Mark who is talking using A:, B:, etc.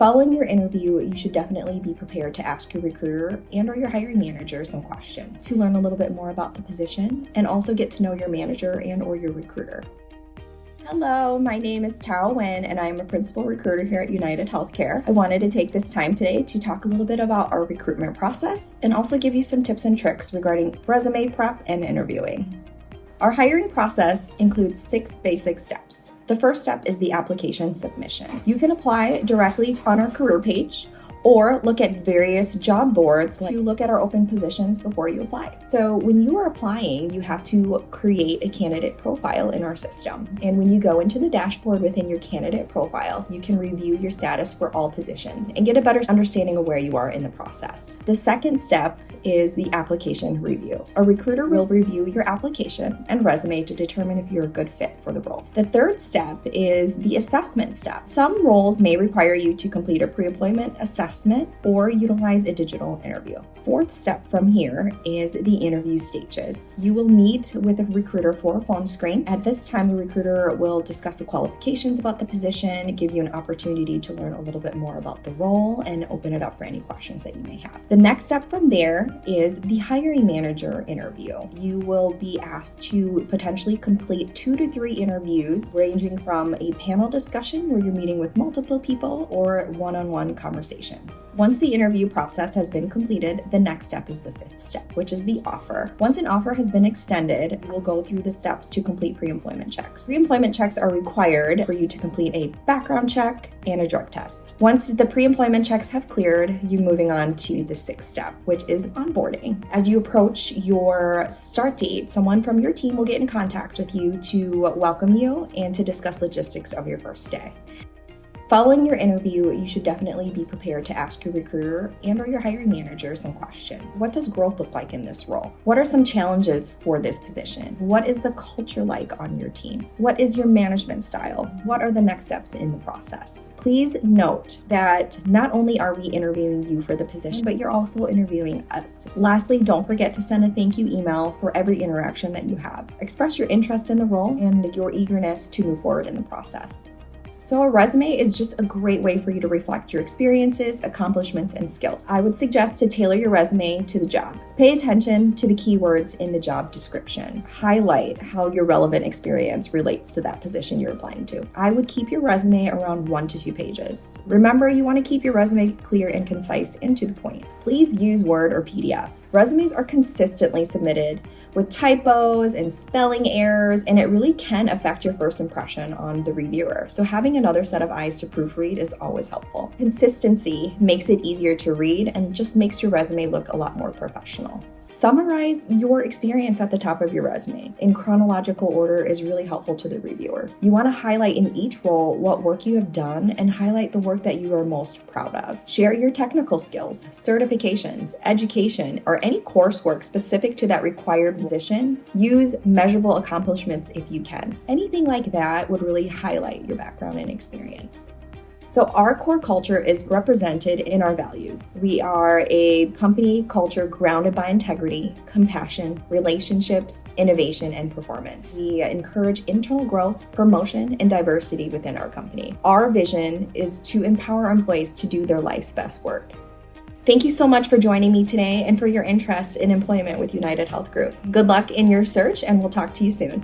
A: Following your interview, you should definitely be prepared to ask your recruiter and/or your hiring manager some questions to learn a little bit more about the position and also get to know your manager and/or your recruiter. Hello, my name is Thao Nguyen, and I'm a principal recruiter here at UnitedHealth. I wanted to take this time today to talk a little bit about our recruitment process and also give you some tips and tricks regarding resume prep and interviewing. Our hiring process includes 6 basic steps. The first step is the application submission. You can apply directly on our career page or look at various job boards to look at our open positions before you apply. So when you are applying, you have to create a candidate profile in our system. And when you go into the dashboard within your candidate profile, you can review your status for all positions and get a better understanding of where you are in the process. The second step is the application review. A recruiter will review your application and resume to determine if you're a good fit for the role. The third step is the assessment step. Some roles may require you to complete a pre-employment assessment or utilize a digital interview. Fourth step from here is the interview stages. You will meet with a recruiter for a phone screen. At this time, the recruiter will discuss the qualifications about the position, give you an opportunity to learn a little bit more about the role, and open it up for any questions that you may have. The next step from there is the hiring manager interview. You will be asked to potentially complete 2 to 3 interviews, ranging from a panel discussion where you're meeting with multiple people or one-on-one conversations. Once the interview process has been completed, the next step is the 5th step, which is the offer. Once an offer has been extended, we'll go through the steps to complete pre-employment checks. Pre-employment checks are required for you to complete a background check and a drug test. Once the pre-employment checks have cleared, you're moving on to the 6th step, which is onboarding. As you approach your start date, someone from your team will get in contact with you to welcome you and to discuss logistics of your first day. Following your interview, you should definitely be prepared to ask your recruiter and/or your hiring manager some questions. What does growth look like in this role? What are some challenges for this position? What is the culture like on your team? What is your management style? What are the next steps in the process? Please note that not only are we interviewing you for the position, but you're also interviewing us. Lastly, don't forget to send a thank you email for every interaction that you have. Express your interest in the role and your eagerness to move forward in the process. So a resume is just a great way for you to reflect your experiences, accomplishments, and skills. I would suggest to tailor your resume to the job. Pay attention to the keywords in the job description. Highlight how your relevant experience relates to that position you're applying to. I would keep your resume around 1 to 2 pages. Remember, you want to keep your resume clear and concise and to the point. Please use Word or PDF. Resumes are consistently submitted with typos and spelling errors, and it really can affect your first impression on the reviewer. So having another set of eyes to proofread is always helpful. Consistency makes it easier to read and just makes your resume look a lot more professional. Summarize your experience at the top of your resume in chronological order is really helpful to the reviewer. You want to highlight in each role what work you have done and highlight the work that you are most proud of. Share your technical skills, certifications, education, or any coursework specific to that required position. Use measurable accomplishments if you can. Anything like that would really highlight your background and experience. So our core culture is represented in our values. We are a company culture grounded by integrity, compassion, relationships, innovation, and performance. We encourage internal growth, promotion, and diversity within our company. Our vision is to empower employees to do their life's best work. Thank you so much for joining me today and for your interest in employment with UnitedHealth Group. Good luck in your search, and we'll talk to you soon.